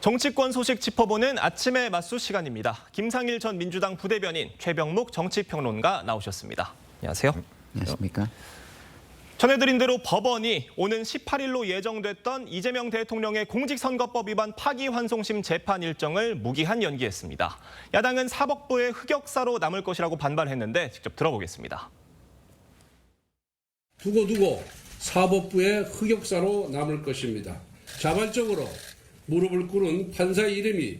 정치권 소식 짚어보는 아침의 맞수 시간입니다. 김상일 전 민주당 부대변인, 최병묵 정치평론가 나오셨습니다. 안녕하세요. 안녕하십니까. 전해드린 대로 법원이 오는 18일로 예정됐던 이재명 대통령의 공직선거법 위반 파기환송심 재판 일정을 무기한 연기했습니다. 야당은 사법부의 흑역사로 남을 것이라고 반발했는데 직접 들어보겠습니다. 두고 사법부의 흑역사로 남을 것입니다. 자발적으로 무릎을 꿇은 판사의 이름이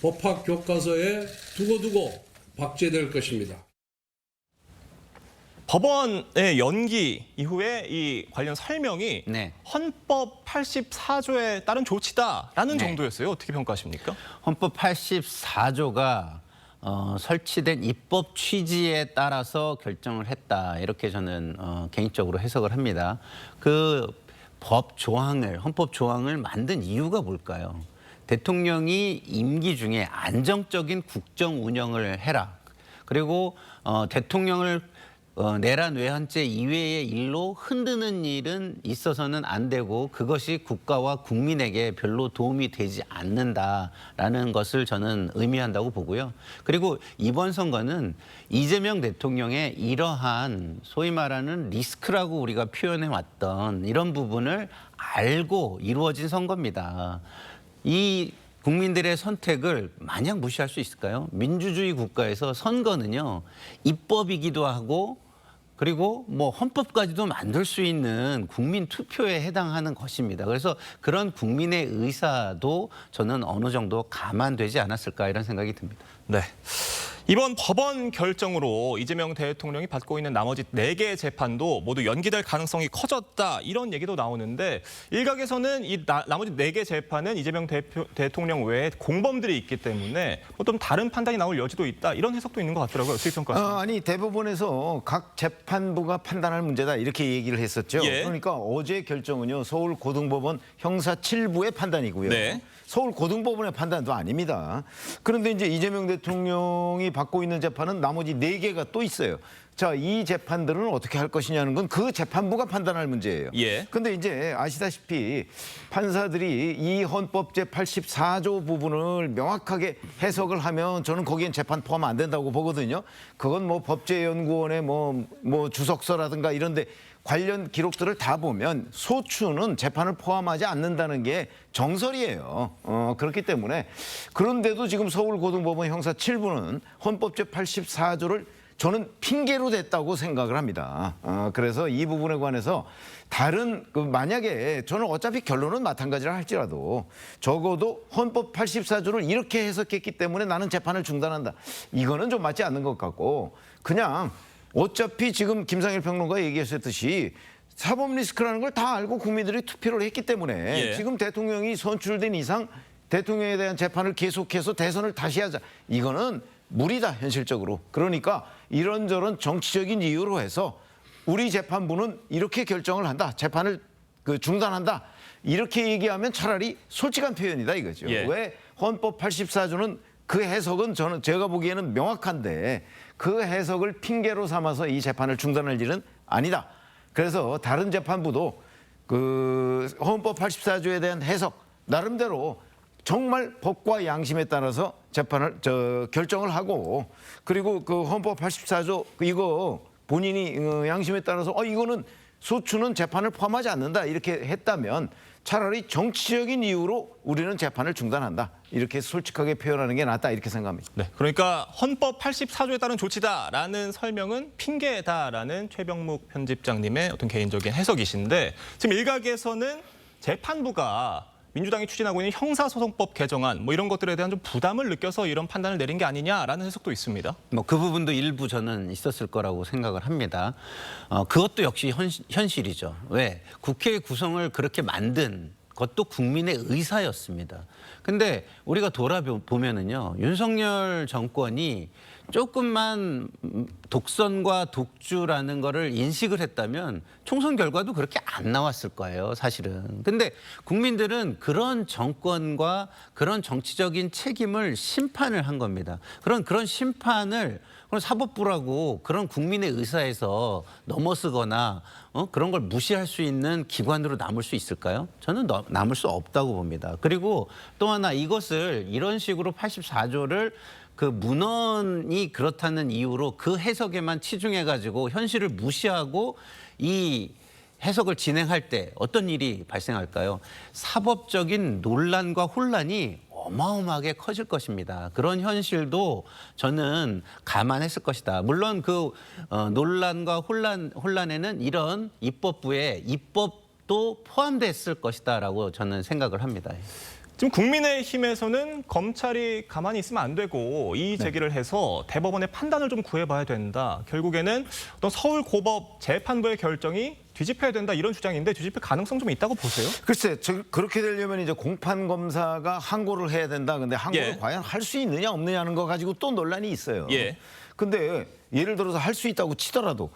법학 교과서에 두고 박제될 것입니다. 법원의 연기 이후에 이 관련 설명이 헌법 84조에 따른 조치다라는 정도였어요. 어떻게 평가하십니까? 헌법 84조가 설치된 입법 취지에 따라서 결정을 했다. 이렇게 저는 개인적으로 해석을 합니다. 그 헌법 조항을 만든 이유가 뭘까요? 대통령이 임기 중에 안정적인 국정 운영을 해라. 그리고 대통령을 내란 외환죄 이외의 일로 흔드는 일은 있어서는 안 되고 그것이 국가와 국민에게 별로 도움이 되지 않는다라는 것을 저는 의미한다고 보고요. 그리고 이번 선거는 이재명 대통령의 이러한 소위 말하는 리스크라고 우리가 표현해왔던 이런 부분을 알고 이루어진 선거입니다. 이 국민들의 선택을 마냥 무시할 수 있을까요? 민주주의 국가에서 선거는요, 입법이기도 하고 그리고 뭐 헌법까지도 만들 수 있는 국민 투표에 해당하는 것입니다. 그래서 그런 국민의 의사도 저는 어느 정도 감안되지 않았을까 이런 생각이 듭니다. 네. 이번 법원 결정으로 이재명 대통령이 받고 있는 나머지 4개 재판도 모두 연기될 가능성이 커졌다 이런 얘기도 나오는데 일각에서는 이 나머지 4개 재판은 이재명 대통령 외에 공범들이 있기 때문에 좀 다른 판단이 나올 여지도 있다 이런 해석도 있는 것 같더라고요. 어떻게 평가하세요? 아니 대법원에서 각 재판부가 판단할 문제다 이렇게 얘기를 했었죠. 예. 그러니까 어제 결정은요 서울고등법원 형사 7부의 판단이고요. 네. 서울고등법원의 판단도 아닙니다. 그런데 이제 이재명 대통령이 받고 있는 재판은 나머지 4개가 또 있어요. 자, 이 재판들은 어떻게 할 것이냐는 건 그 재판부가 판단할 문제예요. 예. 근데 이제 아시다시피 판사들이 이 헌법 제84조 부분을 명확하게 해석을 하면 저는 거기엔 재판 포함 안 된다고 보거든요. 그건 뭐 법제연구원의 뭐 주석서라든가 이런데 관련 기록들을 다 보면 소추는 재판을 포함하지 않는다는 게 정설이에요. 그렇기 때문에 그런데도 지금 서울고등법원 형사 7부는 헌법 제84조를 저는 핑계로 댔다고 생각을 합니다. 그래서 이 부분에 관해서 다른 만약에 저는 어차피 결론은 마찬가지라 할지라도 적어도 헌법 84조를 이렇게 해석했기 때문에 나는 재판을 중단한다. 이거는 좀 맞지 않는 것 같고 그냥 어차피 지금 김상일 평론가 얘기하셨듯이 사법 리스크라는 걸 다 알고 국민들이 투표를 했기 때문에 지금 대통령이 선출된 이상 대통령에 대한 재판을 계속해서 대선을 다시 하자. 이거는 무리다 현실적으로. 그러니까 이런저런 정치적인 이유로 해서 우리 재판부는 이렇게 결정을 한다. 재판을 중단한다. 이렇게 얘기하면 차라리 솔직한 표현이다 이거죠. 왜 헌법 84조는 그 해석은 제가 보기에는 명확한데 그 해석을 핑계로 삼아서 이 재판을 중단할 일은 아니다. 그래서 다른 재판부도 그 헌법 84조에 대한 해석 나름대로 정말 법과 양심에 따라서 재판을 결정을 하고 그리고 그 헌법 84조 이거 본인이 양심에 따라서 이거는 소추는 재판을 포함하지 않는다 이렇게 했다면 차라리 정치적인 이유로 우리는 재판을 중단한다. 이렇게 솔직하게 표현하는 게 낫다 이렇게 생각합니다. 네, 그러니까 헌법 84조에 따른 조치다라는 설명은 핑계다라는 최병묵 편집장님의 어떤 개인적인 해석이신데 지금 일각에서는 재판부가 민주당이 추진하고 있는 형사소송법 개정안 뭐 이런 것들에 대한 좀 부담을 느껴서 이런 판단을 내린 게 아니냐라는 해석도 있습니다. 뭐 그 부분도 일부 저는 있었을 거라고 생각을 합니다. 그것도 역시 현실이죠. 왜? 국회 구성을 그렇게 만든 것도 국민의 의사였습니다. 근데 우리가 돌아보면은요, 윤석열 정권이 조금만 독선과 독주라는 거를 인식을 했다면 총선 결과도 그렇게 안 나왔을 거예요, 사실은. 근데 국민들은 그런 정권과 그런 정치적인 책임을 심판을 한 겁니다. 그런 심판을 그런 사법부라고 그런 국민의 의사에서 넘어서거나 그런 걸 무시할 수 있는 기관으로 남을 수 있을까요? 저는 남을 수 없다고 봅니다. 그리고 또 하나 이것을 이런 식으로 84조를 그 문헌이 그렇다는 이유로 그 해석에만 치중해가지고 현실을 무시하고 이 해석을 진행할 때 어떤 일이 발생할까요? 사법적인 논란과 혼란이 어마어마하게 커질 것입니다. 그런 현실도 저는 감안했을 것이다. 물론 그 논란과 혼란에는 이런 입법부의 입법도 포함됐을 것이다라고 저는 생각을 합니다. 지금 국민의힘에서는 검찰이 가만히 있으면 안 되고 이의 제기를 해서 대법원의 판단을 좀 구해봐야 된다. 결국에는 어떤 서울고법 재판부의 결정이 뒤집혀야 된다 이런 주장인데 뒤집힐 가능성 좀 있다고 보세요? 글쎄, 그렇게 되려면 이제 공판 검사가 항고를 해야 된다. 근데 항고를 예. 과연 할 수 있느냐 없느냐는 거 가지고 또 논란이 있어요. 예. 근데 예를 들어서 할 수 있다고 치더라도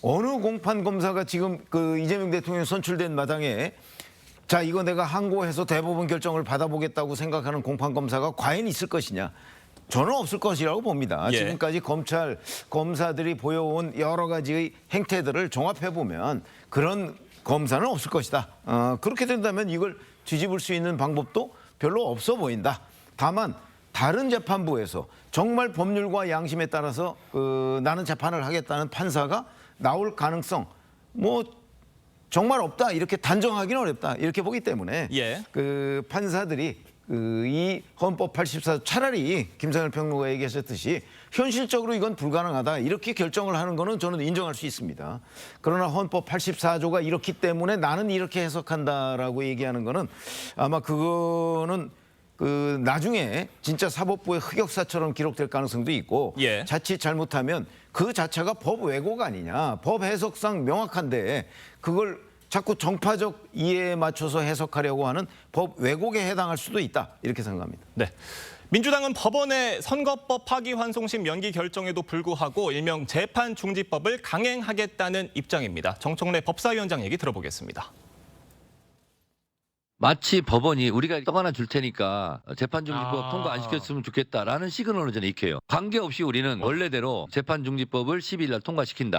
어느 공판 검사가 지금 그 이재명 대통령 선출된 마당에 자, 이거 내가 항고해서 대법원 결정을 받아보겠다고 생각하는 공판 검사가 과연 있을 것이냐? 저는 없을 것이라고 봅니다. 예. 지금까지 검찰 검사들이 보여온 여러 가지의 행태들을 종합해 보면 그런 검사는 없을 것이다. 그렇게 된다면 이걸 뒤집을 수 있는 방법도 별로 없어 보인다. 다만 다른 재판부에서 정말 법률과 양심에 따라서 나는 재판을 하겠다는 판사가 나올 가능성 뭐 정말 없다 이렇게 단정하기는 어렵다 이렇게 보기 때문에 예. 그 판사들이 이 헌법 84 차라리 김상일 평론가 얘기하셨듯이 현실적으로 이건 불가능하다 이렇게 결정을 하는 거는 저는 인정할 수 있습니다. 그러나 헌법 84조가 이렇기 때문에 나는 이렇게 해석한다라고 얘기하는 거는 아마 그거는 그 나중에 진짜 사법부의 흑역사처럼 기록될 가능성도 있고 예. 자칫 잘못하면 그 자체가 법 왜곡 아니냐. 법 해석상 명확한데 그걸 자꾸 정파적 이해에 맞춰서 해석하려고 하는 법 왜곡에 해당할 수도 있다. 이렇게 생각합니다. 네. 민주당은 법원의 선거법 파기환송심 연기 결정에도 불구하고 일명 재판중지법을 강행하겠다는 입장입니다. 정청래 법사위원장 얘기 들어보겠습니다. 마치 법원이 우리가 떡 하나 줄 테니까 재판중지법 통과 안 시켰으면 좋겠다라는 시그널을 저는 익혀요. 관계없이 우리는 원래대로 재판중지법을 12일 날 통과시킨다.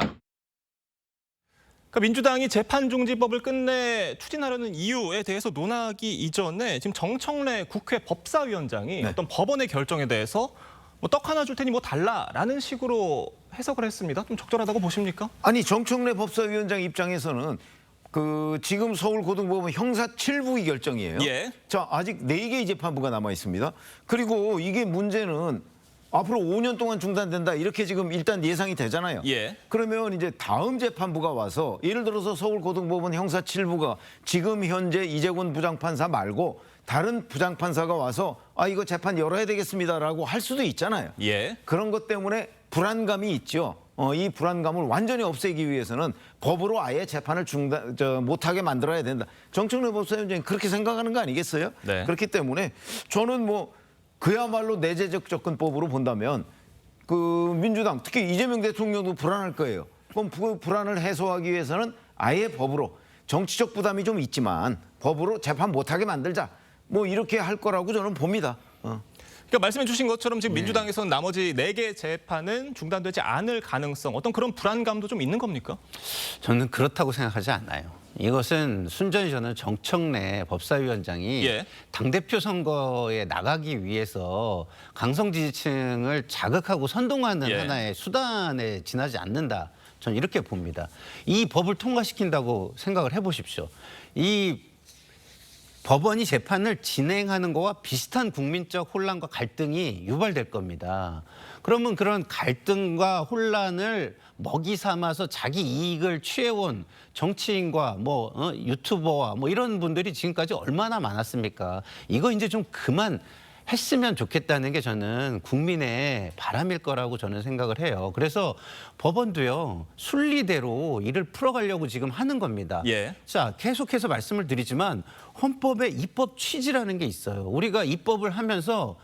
그러니까 민주당이 재판중지법을 끝내 추진하려는 이유에 대해서 논하기 이전에 지금 정청래 국회 법사위원장이 네. 어떤 법원의 결정에 대해서 뭐 떡 하나 줄 테니 뭐 달라라는 식으로 해석을 했습니다. 좀 적절하다고 보십니까? 아니 정청래 법사위원장 입장에서는 그 지금 서울고등법원 형사 7부의 결정이에요. 예. 자, 아직 4개의 재판부가 남아 있습니다. 그리고 이게 문제는 앞으로 5년 동안 중단된다 이렇게 지금 일단 예상이 되잖아요. 예. 그러면 이제 다음 재판부가 와서 예를 들어서 서울고등법원 형사 7부가 지금 현재 이재권 부장판사 말고 다른 부장판사가 와서 아 이거 재판 열어야 되겠습니다라고 할 수도 있잖아요. 예. 그런 것 때문에 불안감이 있죠. 이 불안감을 완전히 없애기 위해서는 법으로 아예 재판을 못하게 만들어야 된다. 정청래 법사위원장이 그렇게 생각하는 거 아니겠어요? 네. 그렇기 때문에 저는 뭐 그야말로 내재적 접근법으로 본다면 그 민주당 특히 이재명 대통령도 불안할 거예요. 그럼 그 불안을 해소하기 위해서는 아예 법으로 정치적 부담이 좀 있지만 법으로 재판 못하게 만들자. 뭐 이렇게 할 거라고 저는 봅니다. 그러니까 말씀해 주신 것처럼 지금 민주당에서는 나머지 4개 재판은 중단되지 않을 가능성, 어떤 그런 불안감도 좀 있는 겁니까? 저는 그렇다고 생각하지 않아요. 이것은 순전히 저는 정청래 법사위원장이 예. 당대표 선거에 나가기 위해서 강성 지지층을 자극하고 선동하는 예. 하나의 수단에 지나지 않는다. 저는 이렇게 봅니다. 이 법을 통과시킨다고 생각을 해보십시오. 이 법원이 재판을 진행하는 거와 비슷한 국민적 혼란과 갈등이 유발될 겁니다. 그러면 그런 갈등과 혼란을 먹이 삼아서 자기 이익을 취해온 정치인과 유튜버와 이런 분들이 지금까지 얼마나 많았습니까? 이거 이제 좀 그만 했으면 좋겠다는 게 저는 국민의 바람일 거라고 저는 생각을 해요. 그래서 법원도요, 순리대로 일을 풀어가려고 지금 하는 겁니다. 예. 자, 계속해서 말씀을 드리지만 헌법에 입법 취지라는 게 있어요. 우리가 입법을 하면서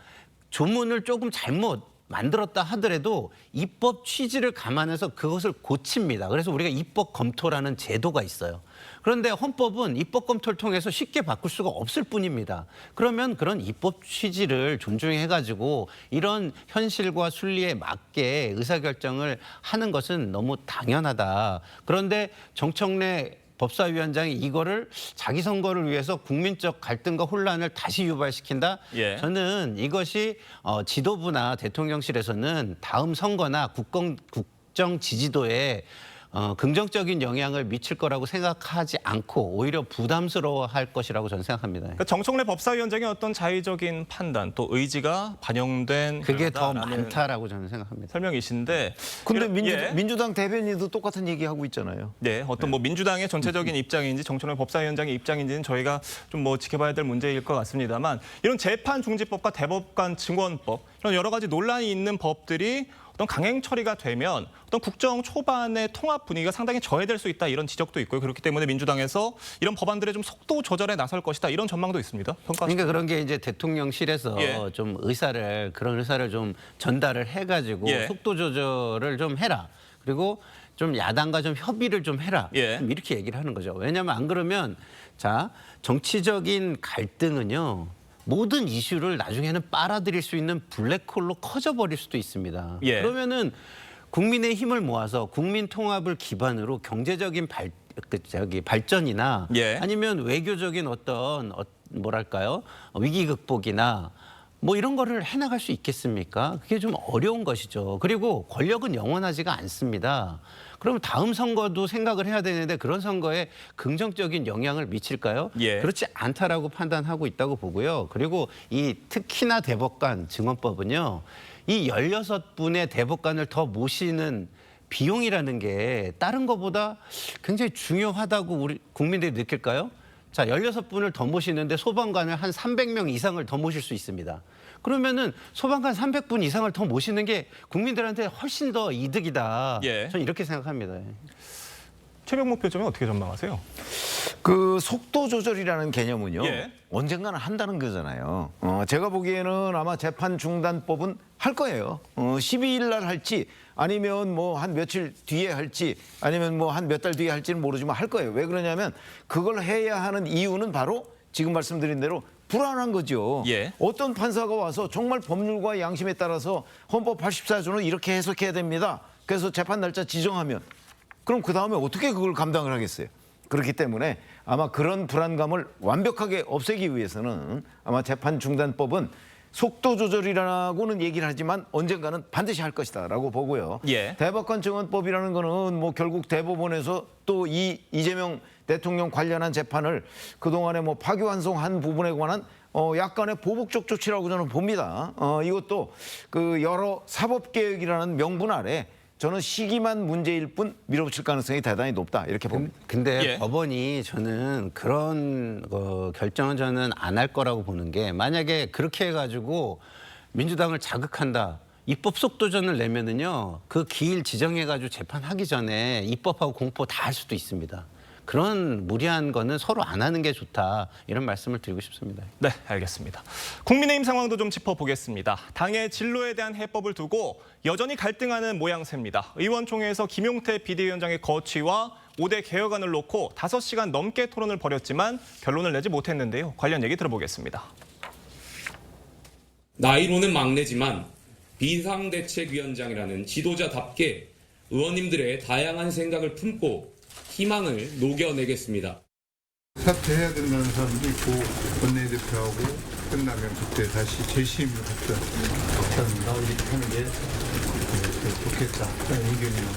조문을 조금 잘못 만들었다 하더라도 입법 취지를 감안해서 그것을 고칩니다. 그래서 우리가 입법 검토라는 제도가 있어요. 그런데 헌법은 입법 검토를 통해서 쉽게 바꿀 수가 없을 뿐입니다. 그러면 그런 입법 취지를 존중해가지고 이런 현실과 순리에 맞게 의사결정을 하는 것은 너무 당연하다. 그런데 정청래 법사위원장이 이거를 자기 선거를 위해서 국민적 갈등과 혼란을 다시 유발시킨다. 예. 저는 이것이 지도부나 대통령실에서는 다음 선거나 국정 지지도에 긍정적인 영향을 미칠 거라고 생각하지 않고 오히려 부담스러워할 것이라고 저는 생각합니다. 그러니까 정청래 법사위원장의 어떤 자의적인 판단 또 의지가 반영된 그게 더 결과다라는 많다라고 저는 생각합니다. 설명이신데 근데 예. 민주당 대변인도 똑같은 얘기하고 있잖아요. 네, 어떤 뭐 민주당의 전체적인 입장인지 정청래 법사위원장의 입장인지는 저희가 좀 뭐 지켜봐야 될 문제일 것 같습니다만 이런 재판중지법과 대법관 증언법 이런 여러 가지 논란이 있는 법들이 어떤 강행 처리가 되면 어떤 국정 초반의 통합 분위기가 상당히 저해될 수 있다 이런 지적도 있고요. 그렇기 때문에 민주당에서 이런 법안들의 좀 속도 조절에 나설 것이다 이런 전망도 있습니다. 그러니까 그런 게 이제 대통령실에서 예. 좀 그런 의사를 좀 전달을 해가지고 예. 속도 조절을 좀 해라. 그리고 좀 야당과 좀 협의를 좀 해라. 예. 좀 이렇게 얘기를 하는 거죠. 왜냐하면 안 그러면 자 정치적인 갈등은요. 모든 이슈를 나중에는 빨아들일 수 있는 블랙홀로 커져버릴 수도 있습니다. 예. 그러면은 국민의 힘을 모아서 국민 통합을 기반으로 경제적인 발전이나 예. 아니면 외교적인 어떤 뭐랄까요 위기 극복이나 뭐 이런 거를 해나갈 수 있겠습니까? 그게 좀 어려운 것이죠. 그리고 권력은 영원하지가 않습니다. 그러면 다음 선거도 생각을 해야 되는데 그런 선거에 긍정적인 영향을 미칠까요? 예. 그렇지 않다라고 판단하고 있다고 보고요. 그리고 이 특히나 대법관 증언법은요. 이 16분의 대법관을 더 모시는 비용이라는 게 다른 것보다 굉장히 중요하다고 우리 국민들이 느낄까요? 자, 16분을 더 모시는데 소방관을 한 300명 이상을 더 모실 수 있습니다. 그러면은 소방관 300분 이상을 더 모시는 게 국민들한테 훨씬 더 이득이다. 예. 저는 이렇게 생각합니다. 최병목 표정은 어떻게 전망하세요? 그 속도 조절이라는 개념은요. 예. 언젠가는 한다는 거잖아요. 제가 보기에는 아마 재판 중단법은 할 거예요. 12일 날 할지 아니면 뭐 한 며칠 뒤에 할지 아니면 뭐 한 몇 달 뒤에 할지는 모르지만 할 거예요. 왜 그러냐면 그걸 해야 하는 이유는 바로 지금 말씀드린 대로 불안한 거죠. 예. 어떤 판사가 와서 정말 법률과 양심에 따라서 헌법 84조는 이렇게 해석해야 됩니다. 그래서 재판 날짜 지정하면 그럼 그 다음에 어떻게 그걸 감당을 하겠어요? 그렇기 때문에 아마 그런 불안감을 완벽하게 없애기 위해서는 아마 재판 중단법은 속도 조절이라고는 얘기를 하지만 언젠가는 반드시 할 것이다라고 보고요. 예. 대법관 증언법이라는 거는 뭐 결국 대법원에서 또 이재명 대통령 관련한 재판을 그동안에 뭐 파기환송한 부분에 관한 약간의 보복적 조치라고 저는 봅니다. 이것도 그 여러 사법개혁이라는 명분 아래 저는 시기만 문제일 뿐 밀어붙일 가능성이 대단히 높다 이렇게 봅니다. 근데 예. 법원이 저는 그런 결정은 저는 안 할 거라고 보는 게 만약에 그렇게 해가지고 민주당을 자극한다. 입법 속도전을 내면은요 그 기일 지정해가지고 재판하기 전에 입법하고 공포 다 할 수도 있습니다. 그런 무리한 거는 서로 안 하는 게 좋다 이런 말씀을 드리고 싶습니다. 네, 알겠습니다. 국민의힘 상황도 좀 짚어보겠습니다. 당의 진로에 대한 해법을 두고 여전히 갈등하는 모양새입니다. 의원총회에서 김용태 비대위원장의 거취와 5대 개혁안을 놓고 5시간 넘게 토론을 벌였지만 결론을 내지 못했는데요. 관련 얘기 들어보겠습니다. 나이로는 막내지만 비상대책위원장이라는 지도자답게 의원님들의 다양한 생각을 품고 희망을 녹여내겠습니다. 사퇴해야 된다는 사람도 있고 원내대표하고 끝나면 그때 다시 재심을 갖다 하는 게 좋겠다 그런 의견이에요.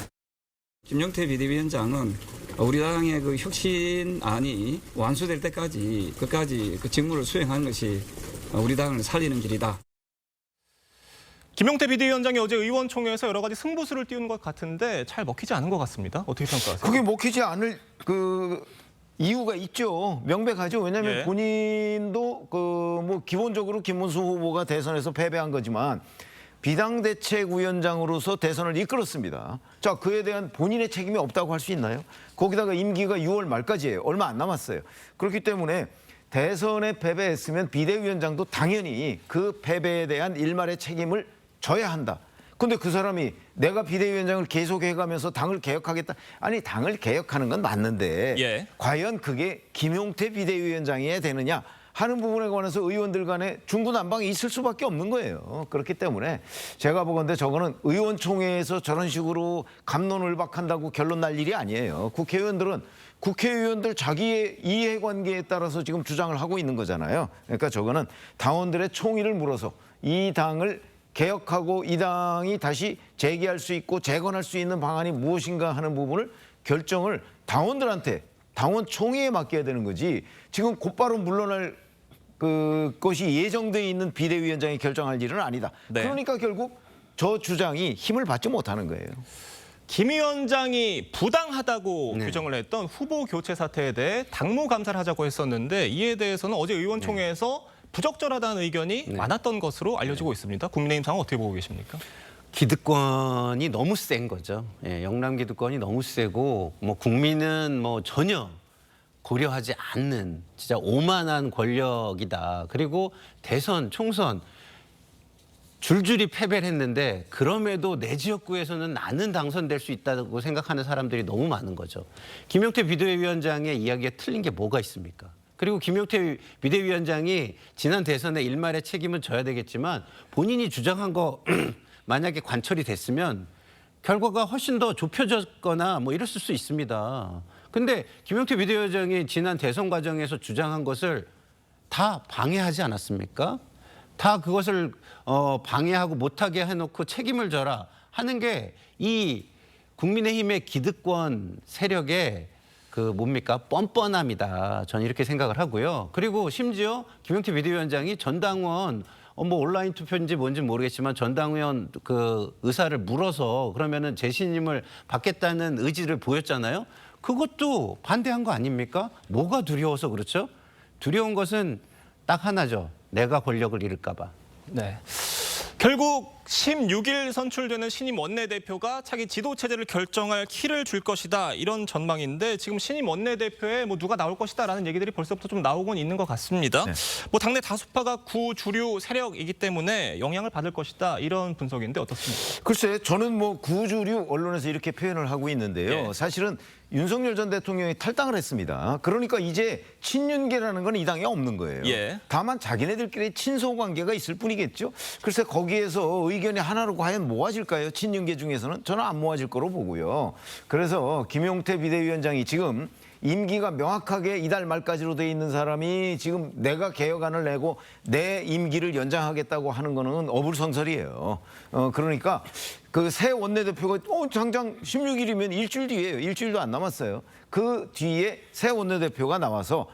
김용태 비대위원장은 우리 당의 그 혁신안이 완수될 때까지 끝까지 그 직무를 수행하는 것이 우리 당을 살리는 길이다. 김용태 비대위원장이 어제 의원총회에서 여러 가지 승부수를 띄운 것 같은데 잘 먹히지 않은 것 같습니다. 어떻게 평가하세요? 그게 먹히지 않을 그 이유가 있죠. 명백하죠. 왜냐하면 예. 본인도 그 뭐 기본적으로 김문수 후보가 대선에서 패배한 거지만 비당대책위원장으로서 대선을 이끌었습니다. 자, 그에 대한 본인의 책임이 없다고 할 수 있나요? 거기다가 임기가 6월 말까지예요. 얼마 안 남았어요. 그렇기 때문에 대선에 패배했으면 비대위원장도 당연히 그 패배에 대한 일말의 책임을 져야 한다. 근데 그 사람이 내가 비대위원장을 계속해가면서 당을 개혁하겠다. 아니 당을 개혁하는 건 맞는데 예. 과연 그게 김용태 비대위원장이 되느냐 하는 부분에 관해서 의원들 간에 중구난방이 있을 수밖에 없는 거예요. 그렇기 때문에 제가 보건대 저거는 의원총회에서 저런 식으로 갑론을박한다고 결론 날 일이 아니에요. 국회의원들 자기의 이해관계에 따라서 지금 주장을 하고 있는 거잖아요. 그러니까 저거는 당원들의 총의를 물어서 이 당을 개혁하고 이 당이 다시 재기할 수 있고 재건할 수 있는 방안이 무엇인가 하는 부분을 결정을 당원들한테 당원 총회에 맡겨야 되는 거지. 지금 곧바로 물러날 것이 예정돼 있는 비대위원장이 결정할 일은 아니다. 네. 그러니까 결국 저 주장이 힘을 받지 못하는 거예요. 김 위원장이 부당하다고 네. 규정을 했던 후보 교체 사태에 대해 당무 감사를 하자고 했었는데 이에 대해서는 어제 의원총회에서 부적절하다는 의견이 많았던 것으로 알려지고 있습니다. 국민의힘 상황 어떻게 보고 계십니까? 기득권이 너무 센 거죠. 예, 영남 기득권이 너무 세고 뭐 국민은 뭐 전혀 고려하지 않는 진짜 오만한 권력이다. 그리고 대선, 총선 줄줄이 패배를 했는데 그럼에도 내 지역구에서는 나는 당선될 수 있다고 생각하는 사람들이 너무 많은 거죠. 김용태 비대위원장의 이야기에 틀린 게 뭐가 있습니까? 그리고 김용태 비대위원장이 지난 대선에 일말의 책임은 져야 되겠지만 본인이 주장한 거 만약에 관철이 됐으면 결과가 훨씬 더 좁혀졌거나 뭐 이랬을 수 있습니다. 근데 김용태 비대위원장이 지난 대선 과정에서 주장한 것을 다 방해하지 않았습니까? 다 그것을 방해하고 못하게 해놓고 책임을 져라 하는 게 이 국민의힘의 기득권 세력의 뭡니까? 뻔뻔함이다. 저는 이렇게 생각을 하고요. 그리고 심지어 김용태 비대위원장이 전당원 뭐 온라인 투표인지 뭔지 모르겠지만 전당원 의사를 물어서 그러면은 재신임을 받겠다는 의지를 보였잖아요. 그것도 반대한 거 아닙니까? 뭐가 두려워서 그렇죠? 두려운 것은 딱 하나죠. 내가 권력을 잃을까 봐. 네. 결국 16일 선출되는 신임 원내대표가 차기 지도체제를 결정할 키를 줄 것이다 이런 전망인데 지금 신임 원내대표에 뭐 누가 나올 것이다라는 얘기들이 벌써부터 좀 나오곤 있는 것 같습니다. 네. 뭐 당내 다수파가 구주류 세력이기 때문에 영향을 받을 것이다 이런 분석인데 어떻습니까? 글쎄 저는 뭐 구주류 언론에서 이렇게 표현을 하고 있는데요. 예. 사실은 윤석열 전 대통령이 탈당을 했습니다. 그러니까 이제 친윤계라는 건 이 당에 없는 거예요. 예. 다만 자기네들끼리 친소 관계가 있을 뿐이겠죠. 글쎄 거기에서 의견이 하나로 과연 모아질까요? 친윤계 중에서는 저는 안 모아질 거로 보고요. 그래서 김용태 비대위원장이 지금 임기가 명확하게 이달 말까지로 돼 있는 사람이 지금 내가 개혁안을 내고 내 임기를 연장하겠다고 하는 거는 어불성설이에요. 그러니까 그 새 원내대표가 당장 16일이면 일주일 뒤에요. 일주일도 안 남았어요. 그 뒤에 새 원내대표가 나와서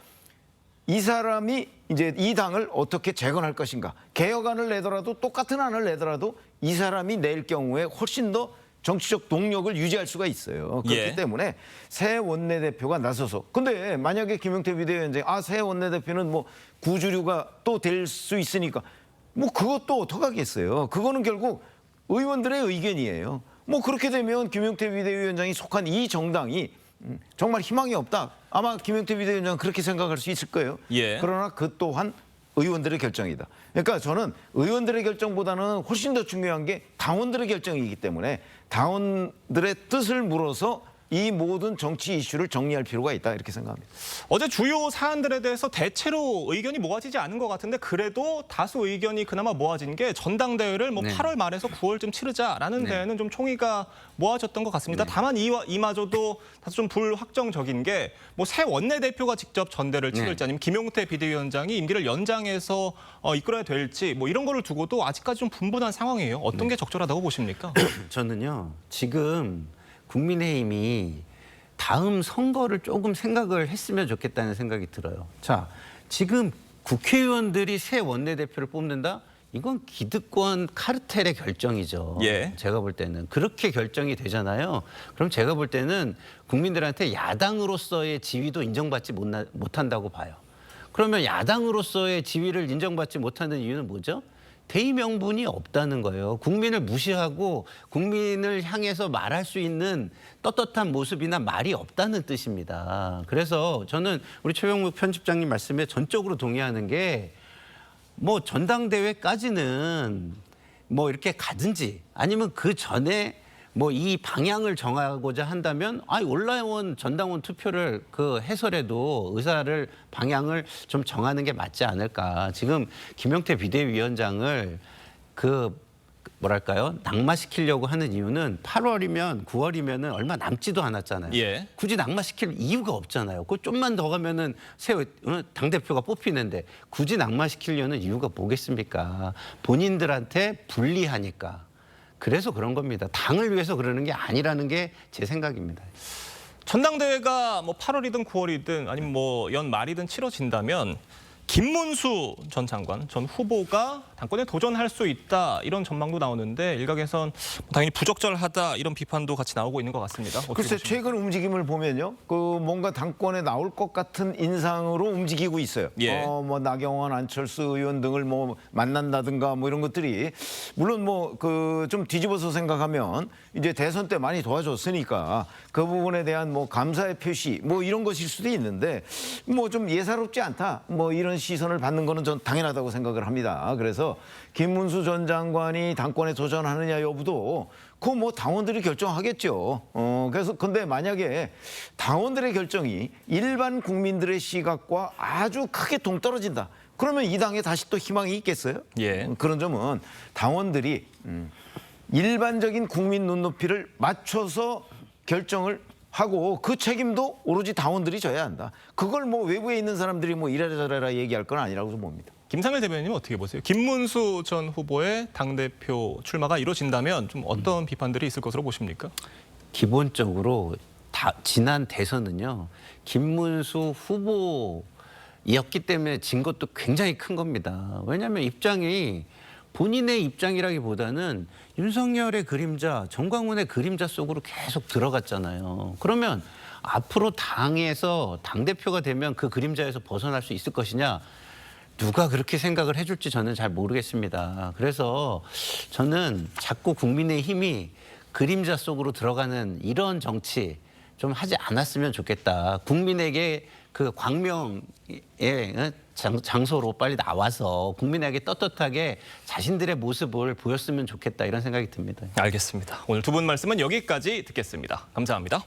이 사람이 이제 이 당을 어떻게 재건할 것인가. 개혁안을 내더라도 똑같은 안을 내더라도 이 사람이 낼 경우에 훨씬 더 정치적 동력을 유지할 수가 있어요. 그렇기 예. 때문에 새 원내대표가 나서서 근데 만약에 김용태 비대위원장이 새 원내대표는 뭐 구주류가 또 될 수 있으니까 뭐 그것도 어떡하겠어요. 그거는 결국 의원들의 의견이에요. 뭐 그렇게 되면 김용태 비대위원장이 속한 이 정당이 정말 희망이 없다. 아마 김용태 비대위원장은 그렇게 생각할 수 있을 거예요. 예. 그러나 그 또한 의원들의 결정이다. 그러니까 저는 의원들의 결정보다는 훨씬 더 중요한 게 당원들의 결정이기 때문에 당원들의 뜻을 물어서 이 모든 정치 이슈를 정리할 필요가 있다 이렇게 생각합니다. 어제 주요 사안들에 대해서 대체로 의견이 모아지지 않은 것 같은데 그래도 다수 의견이 그나마 모아진 게 전당대회를 뭐 네. 8월 말에서 9월쯤 치르자라는 데에는 좀 총의가 모아졌던 것 같습니다. 다만 이마저도 다소 좀 불확정적인 게 뭐 새 원내대표가 직접 전대를 치를지 아니면 김용태 비대위원장이 임기를 연장해서 이끌어야 될지 뭐 이런 거를 두고도 아직까지 좀 분분한 상황이에요. 어떤 게 적절하다고 보십니까? 저는요, 지금 국민의힘이 다음 선거를 조금 생각을 했으면 좋겠다는 생각이 들어요. 자, 지금 국회의원들이 새 원내대표를 뽑는다? 이건 기득권 카르텔의 결정이죠. 예. 제가 볼 때는. 그렇게 결정이 되잖아요. 그럼 제가 볼 때는 국민들한테 야당으로서의 지위도 인정받지 못한다고 봐요. 그러면 야당으로서의 지위를 인정받지 못하는 이유는 뭐죠? 대의 명분이 없다는 거예요. 국민을 무시하고 국민을 향해서 말할 수 있는 떳떳한 모습이나 말이 없다는 뜻입니다. 그래서 저는 우리 최병묵 편집장님 말씀에 전적으로 동의하는 게 뭐 전당대회까지는 뭐 이렇게 가든지 아니면 그 전에 뭐 이 방향을 정하고자 한다면 온라인 전당원 투표를 그 해설에도 의사를 방향을 좀 정하는 게 맞지 않을까. 지금 김용태 비대위원장을 뭐랄까요? 낙마시키려고 하는 이유는 8월이면 9월이면은 얼마 남지도 않았잖아요. 예. 굳이 낙마시킬 이유가 없잖아요. 그 좀만 더 가면은 당대표가 뽑히는데 굳이 낙마시키려는 이유가 뭐겠습니까? 본인들한테 불리하니까. 그래서 그런 겁니다. 당을 위해서 그러는 게 아니라는 게 제 생각입니다. 전당대회가 뭐 8월이든 9월이든 아니면 뭐 연말이든 치러진다면 김문수 전 장관, 전 후보가 당권에 도전할 수 있다 이런 전망도 나오는데 일각에선 당연히 부적절하다 이런 비판도 같이 나오고 있는 것 같습니다. 어떻게 글쎄 보십니까? 최근 움직임을 보면요, 뭔가 당권에 나올 것 같은 인상으로 움직이고 있어요. 예. 뭐 나경원, 안철수 의원 등을 뭐 만난다든가 뭐 이런 것들이 물론 뭐 좀 뒤집어서 생각하면 이제 대선 때 많이 도와줬으니까 그 부분에 대한 뭐 감사의 표시 뭐 이런 것일 수도 있는데 뭐 좀 예사롭지 않다 뭐 이런 시선을 받는 거는 전 당연하다고 생각을 합니다. 그래서 김문수 전 장관이 당권에 도전하느냐 여부도 그거 뭐 당원들이 결정하겠죠. 그래서 근데 만약에 당원들의 결정이 일반 국민들의 시각과 아주 크게 동떨어진다. 그러면 이 당에 다시 또 희망이 있겠어요? 예. 그런 점은 당원들이 일반적인 국민 눈높이를 맞춰서 결정을 하고 그 책임도 오로지 당원들이 져야 한다. 그걸 뭐 외부에 있는 사람들이 뭐 이래라 저래라 얘기할 건 아니라고 봅니다. 김상일 대변인님 어떻게 보세요? 김문수 전 후보의 당대표 출마가 이루어진다면 좀 어떤 비판들이 있을 것으로 보십니까? 기본적으로 지난 대선은요. 김문수 후보였기 때문에 진 것도 굉장히 큰 겁니다. 왜냐하면 입장이 본인의 입장이라기보다는 윤석열의 그림자, 정광훈의 그림자 속으로 계속 들어갔잖아요. 그러면 앞으로 당에서 당대표가 되면 그 그림자에서 벗어날 수 있을 것이냐? 누가 그렇게 생각을 해줄지 저는 잘 모르겠습니다. 그래서 저는 자꾸 국민의힘이 그림자 속으로 들어가는 이런 정치 좀 하지 않았으면 좋겠다. 국민에게 그 광명의 장소로 빨리 나와서 국민에게 떳떳하게 자신들의 모습을 보였으면 좋겠다 이런 생각이 듭니다. 알겠습니다. 오늘 두 분 말씀은 여기까지 듣겠습니다. 감사합니다.